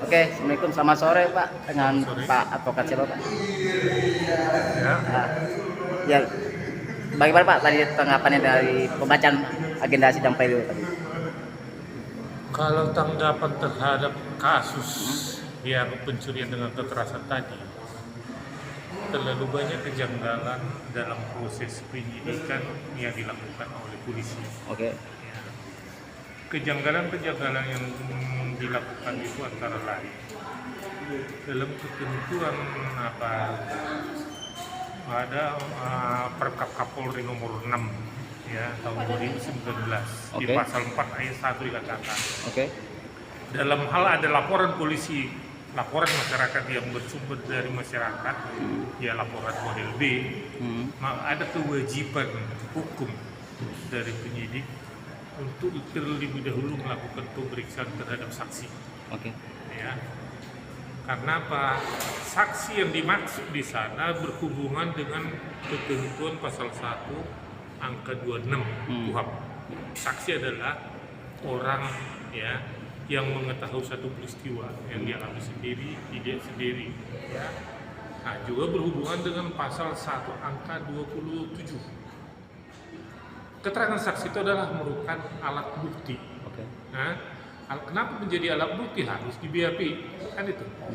Oke, Assalamualaikum, selamat sore Pak, dengan Pak Advokat siapa Pak? Ya, Nah, ya, bagaimana Pak tadi tanggapannya dari pembacaan agenda sidang pleno tadi? kalau tanggapan terhadap kasus yang pencurian dengan kekerasan tadi, terlalu banyak kejanggalan dalam proses penyidikan yang dilakukan oleh polisi. Oke, Ya. Kejanggalan-kejanggalan yang dilakukan itu antara lain dalam ketentuan ada Perkap Kapolri nomor 6 ya tahun 2019 di Oke. pasal 4 ayat 1 dikatakan oke, dalam hal ada laporan polisi, laporan masyarakat yang bersumber dari masyarakat, ya laporan model B, maka ada kewajiban hukum dari penyidik untuk terlebih dahulu melakukan pemeriksaan terhadap saksi. oke, Ya, karena apa? Saksi yang dimaksud di sana berhubungan dengan ketentuan pasal 1 angka 26 KUHP. Saksi adalah orang ya yang mengetahui satu peristiwa yang dialami sendiri, tidak sendiri ya. Nah, juga berhubungan dengan pasal 1 angka 27. Keterangan saksi itu adalah merupakan alat bukti. oke, Nah, kenapa menjadi alat bukti harus di BAP? Kan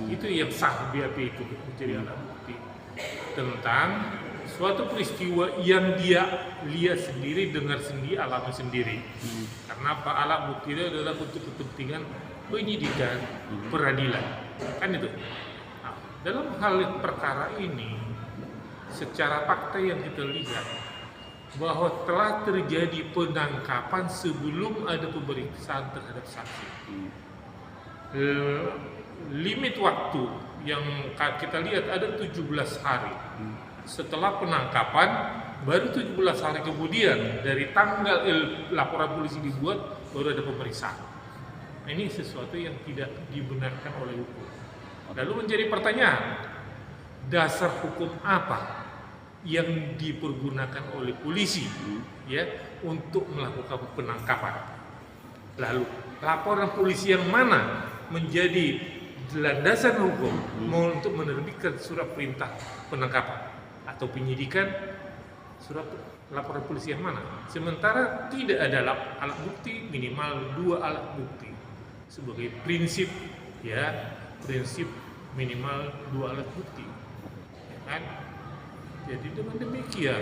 itu yang sah BAP itu menjadi alat bukti tentang suatu peristiwa yang dia lihat sendiri, dengar sendiri, alami sendiri. Karena apa? Alat bukti itu adalah untuk kepentingan penyidikan, peradilan. Kan itu. Nah, dalam hal perkara ini, secara fakta yang kita lihat bahwa telah terjadi penangkapan sebelum ada pemeriksaan terhadap saksi. Limit waktu yang kita lihat ada 17 hari. Setelah penangkapan, baru 17 hari kemudian dari tanggal laporan polisi dibuat, baru ada pemeriksaan. Nah, ini sesuatu yang tidak dibenarkan oleh hukum. Lalu menjadi pertanyaan, dasar hukum apa yang dipergunakan oleh polisi ya untuk melakukan penangkapan? Lalu laporan polisi yang mana menjadi landasan hukum untuk menerbitkan surat perintah penangkapan atau penyidikan? Surat laporan polisi yang mana? Sementara tidak ada alat bukti, minimal 2 alat bukti sebagai prinsip ya, prinsip minimal 2 alat bukti ya kan? Jadi dengan demikian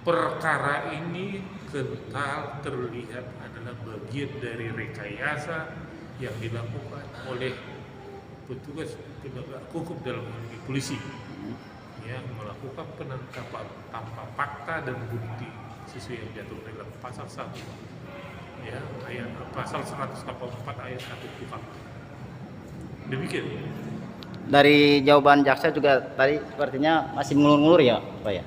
perkara ini kental terlihat adalah bagian dari rekayasa yang dilakukan oleh petugas penegak hukum dalam hal polisi, ya, melakukan penangkapan tanpa fakta dan bukti sesuai yang diatur dalam pasal 1 ya ayat pasal 184 ayat 1 KUHP. Demikian. dari jawaban jaksa juga tadi sepertinya masih ngulur-ngulur ya Pak ya?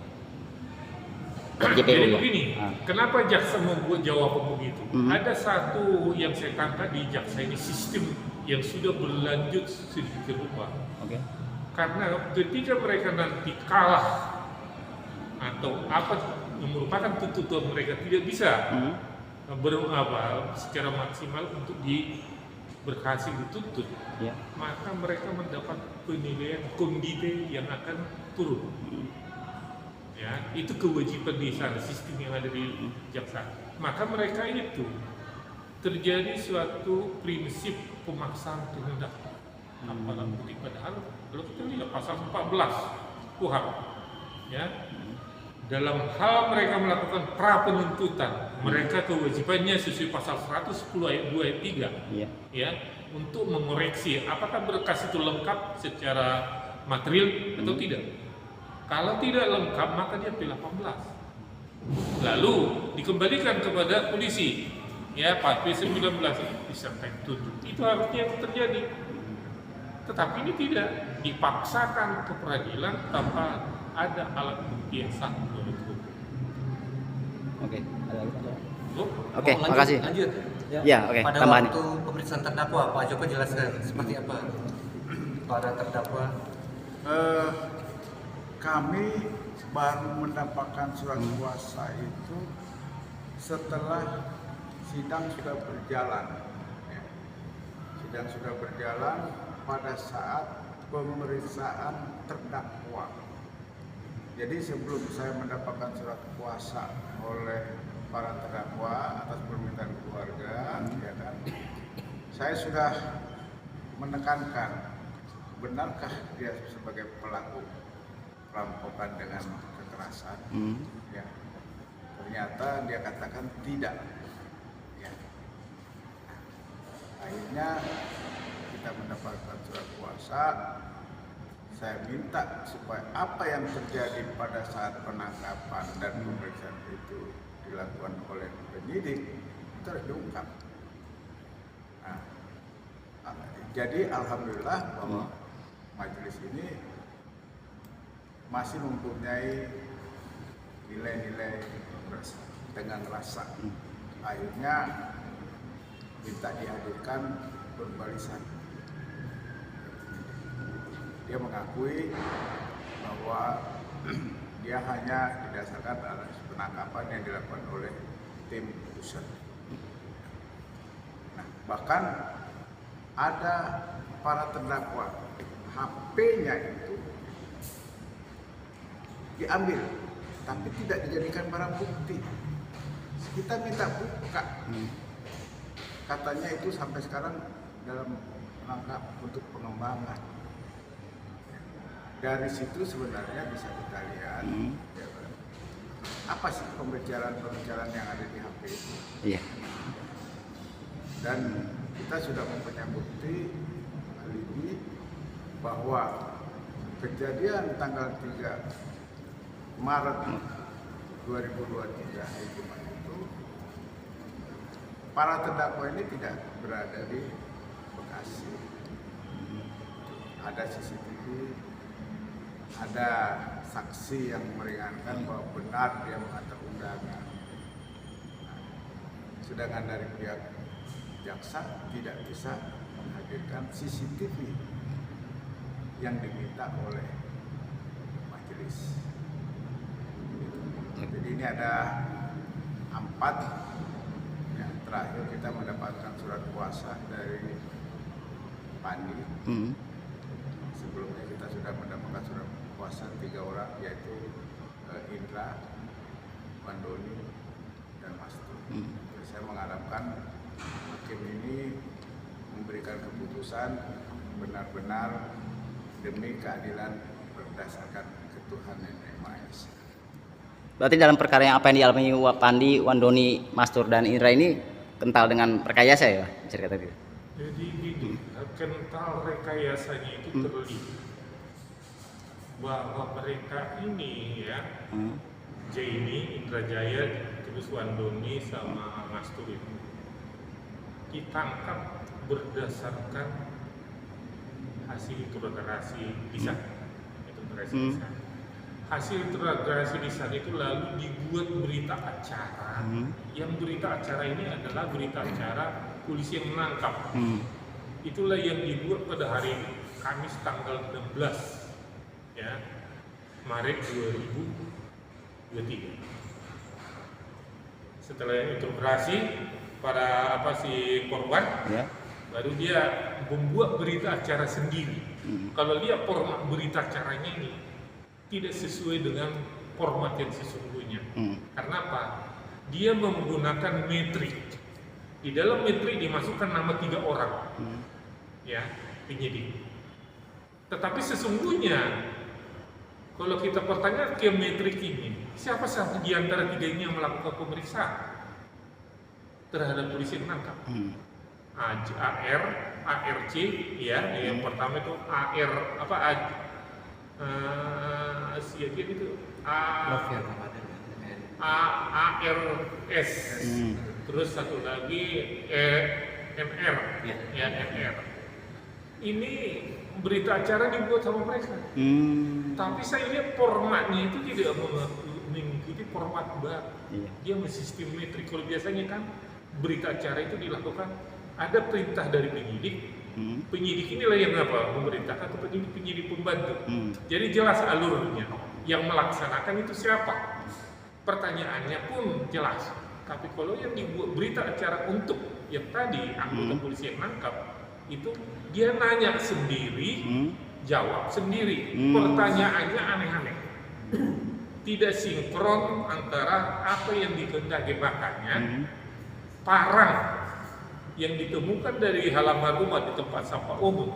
Dari JPU Jadi ya? begini, kenapa jaksa membuat jawaban begitu? Ada satu yang saya tangkap di jaksa ini, sistem yang sudah berlanjut sedemikian rupa. Oke, Karena ketika mereka nanti kalah atau apa yang merupakan tuntutan mereka tidak bisa secara maksimal untuk berhasil dituntut, ya, maka mereka mendapat penilaian kondite yang akan turun. Ya, itu kewajiban di sana, sistem yang ada di jaksa. Maka mereka itu terjadi suatu prinsip pemaksaan terhadap alat bukti. Padahal kalau kita lihat pasal 14 KUHP, ya, dalam hal mereka melakukan pra penuntutan, mereka kewajibannya sesuai pasal 110 ayat 2 ayat 3 ya, untuk mengoreksi apakah berkas itu lengkap secara material atau tidak. Kalau tidak lengkap maka dia P18. Lalu dikembalikan kepada polisi. Ya, P19 disertai tunjuk. Itu harusnya yang terjadi. Tetapi ini tidak dipaksakan ke peradilan tanpa ada alat bukti yang sah menurut hukum. oke, ada lagi Pak? Oh, Oke, makasih. Lanjut. Ya, oke, Pada tambahan. waktu pemeriksaan terdakwa, Pak Joko jelaskan seperti apa para terdakwa. Kami baru mendapatkan surat kuasa itu setelah sidang sudah berjalan. sidang sudah berjalan pada saat pemeriksaan terdakwa. Jadi sebelum saya mendapatkan surat kuasa oleh para terdakwa atas permintaan keluarga, ya kan, saya sudah menekankan benarkah dia sebagai pelaku perampokan dengan kekerasan. Ya. Ternyata dia katakan tidak. Ya. Akhirnya kita mendapatkan surat kuasa. Saya minta supaya apa yang terjadi pada saat penangkapan dan pemeriksaan itu dilakukan oleh penyidik itu harus diungkap. Nah, jadi alhamdulillah bahwa majelis ini masih mempunyai nilai-nilai dengan rasa. Akhirnya minta dihadirkan berbarisan. Dia mengakui bahwa dia hanya didasarkan atas penangkapan yang dilakukan oleh tim pusat. Nah, bahkan ada para terdakwa, HP-nya itu diambil, tapi tidak dijadikan barang bukti. Kita minta buka, katanya itu sampai sekarang dalam rangka untuk pengembangan. Dari situ sebenarnya bisa kita lihat ya, apa sih pembicaraan yang ada di HP itu. Iya. Dan kita sudah mempunyai bukti alibi bahwa kejadian tanggal 3 Maret 2023 hari Jumat itu para terdakwa ini tidak berada di Bekasi. Ada CCTV, ada saksi yang meringankan bahwa benar dia mengantar undangan. Sedangkan dari pihak jaksa tidak bisa menghadirkan CCTV yang diminta oleh majelis. Jadi ini ada 4. Yang terakhir kita mendapatkan surat kuasa dari Pandi. Sebelumnya kita sudah mendapatkan surat kuasa 3 orang, yaitu Indra, Wandoni, dan Mastu. Saya mengharapkan hakim ini memberikan keputusan benar-benar demi keadilan berdasarkan ketuhanan Yang Maha Esa. Berarti dalam perkara yang apa yang dialami Pandi, Wandoni, Mastur, dan Indra ini kental dengan rekayasa ya, Pak? Bisa dikatakan gitu. Jadi gini, kental rekayasanya itu terlihat bahwa mereka ini ya, Jaini, Indra Jaya, terus Wandoni sama Mastur itu ditangkap berdasarkan hasil interogasi lisan. Hasil interogasi lisan itu lalu dibuat berita acara. Yang berita acara ini adalah berita acara polisi yang menangkap. Itulah yang dibuat pada hari Kamis tanggal 16 ya, Maret 2023. Setelah interogasi para si korban, baru dia membuat berita acara sendiri. Kalau lihat format berita acaranya ini tidak sesuai dengan format yang sesungguhnya. Karena apa? Dia menggunakan metrik. Di dalam metrik dimasukkan nama 3 orang, ya, penyidik. Tetapi sesungguhnya kalau kita pertanyakan ke metrik ini, siapa di antara 3 ini yang melakukan pemeriksaan terhadap polisi yang menangkap? AR, ARC, ya, yang pertama itu AR apa? Siapa itu? ARS. Terus satu lagi MR, ya MR. Ini berita acara dibuat sama mereka. Tapi saya lihat formatnya itu tidak mengikuti format baru. Dia mensistem metrik. Kalau biasanya kan berita acara itu dilakukan ada perintah dari penyidik. Penyidik inilah yang memerintahkan ke penyidik pembantu. Jadi jelas alurnya. Yang melaksanakan itu siapa? Pertanyaannya pun jelas. Tapi kalau yang dibuat berita acara untuk yang tadi anggota polisi yang nangkap, itu dia nanya sendiri, jawab sendiri. Pertanyaannya aneh-aneh. Tidak sinkron antara apa yang dikehendaki bakannya, parang yang ditemukan dari halaman rumah di tempat sampah umum,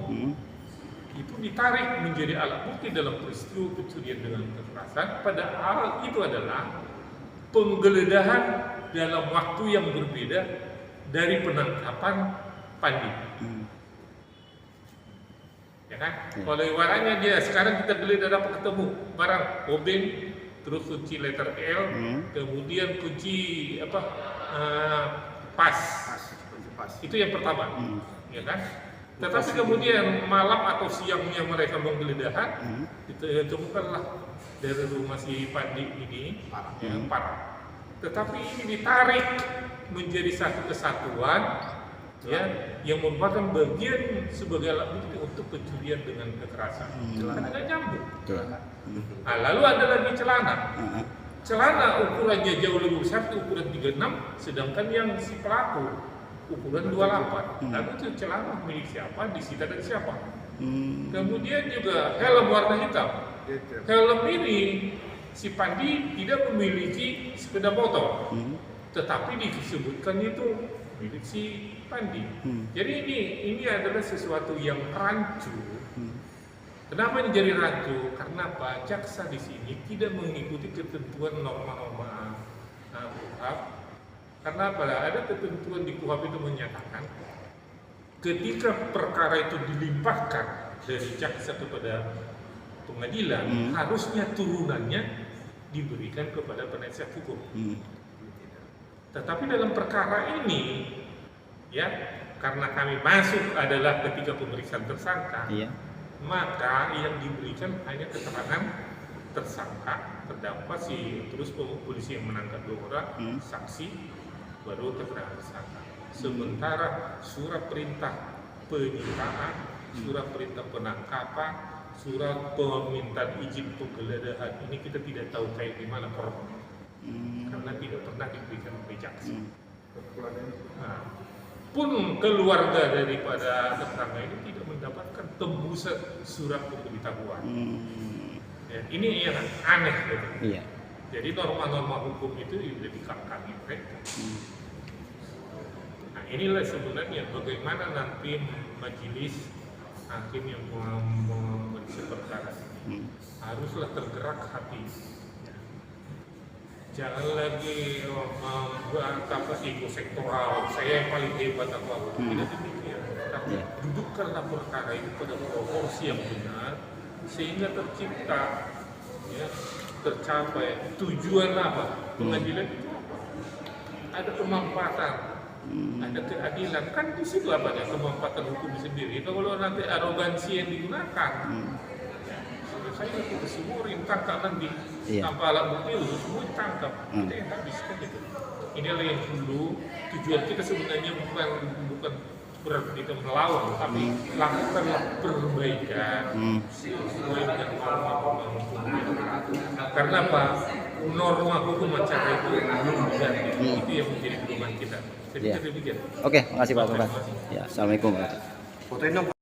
itu ditarik menjadi alat bukti dalam peristiwa pencurian dengan kekerasan, padahal itu adalah penggeledahan dalam waktu yang berbeda dari penangkapan Pandi. Ya kan? Kalau ibaratnya dia sekarang kita geledah dapat ketemu barang obeng, terus kunci letter L, kemudian kunci pas. Itu yang pertama, ya kan? Tetapi kemudian malam atau siangnya mereka menggeledahan, ditemukanlah dari rumah si Pandi ini yang parah. Tetapi ini ditarik menjadi satu kesatuan, ya, yang merupakan bagian sebagai alat bukti untuk pencurian dengan kekerasan. Kan agak nyambung. Nah, lalu ada lagi celana. Celana ukurannya jauh lebih besar, ukuran 36, sedangkan yang si pelaku ukuran 28. Lalu itu celana milik siapa, disita dari siapa. Kemudian juga helm warna hitam. Helm ini si Pandi tidak memiliki sepeda motor, tetapi disebutkan itu milik si Pandi. Jadi ini adalah sesuatu yang rancu. Kenapa ini jadi rancu? Karena Pak Jaksa di sini tidak mengikuti ketentuan norma-norma KUHP. Karena apa? Ada ketentuan di KUHP itu menyatakan ketika perkara itu dilimpahkan dari jaksa kepada pengadilan, harusnya turunannya diberikan kepada penasihat hukum. Tetapi dalam perkara ini, ya, karena kami masuk adalah ketika pemeriksaan tersangka, maka yang diberikan hanya keterangan tersangka, terdakwa terus polisi yang menangkap 2 orang, saksi, baru keterangan tersangka. Sementara surat perintah penyitaan, surat perintah penangkapan, surat permintaan izin penggeledahan ini kita tidak tahu kayak gimana formnya, karena tidak pernah diberikan oleh jaksa. Nah, pun keluarga daripada tersangka ini tidak mendapatkan tembusan surat pemberitahuan. Ya, ini yang aneh gitu. Iya. Jadi norma-norma hukum itu sudah dikangkangi mereka. Nah, inilah sebenarnya bagaimana nanti majelis hakim yang memeriksa perkara ini haruslah tergerak hati. Jangan lagi membuat ego sektoral, saya yang paling hebat atau apa, tidak demikian. Tapi dudukkanlah perkara itu pada proporsi yang benar, sehingga tercipta, ya, tercapai tujuan apa? Pengadilan itu apa? Ada kemanfaatan, ada keadilan, kan di situ apa ya kemanfaatan hukum sendiri. Kalau nanti arogansi yang digunakan, saya itu semua orang tangkap nanti, tanpa alat bukti semua ditangkap, kita yang habis kan gitu. Inilah yang dulu tujuan kita sebenarnya bukan berarti kita melawan, tapi lakukanlah perbaikan sesuai dengan norma-norma hukum. Karena apa? Norma hukum acara itu belum diganti, itu yang menjadi pedoman kita. Jadi kita demikian. Oke, makasih Pak. Ya, assalamualaikum. Fotoin dong.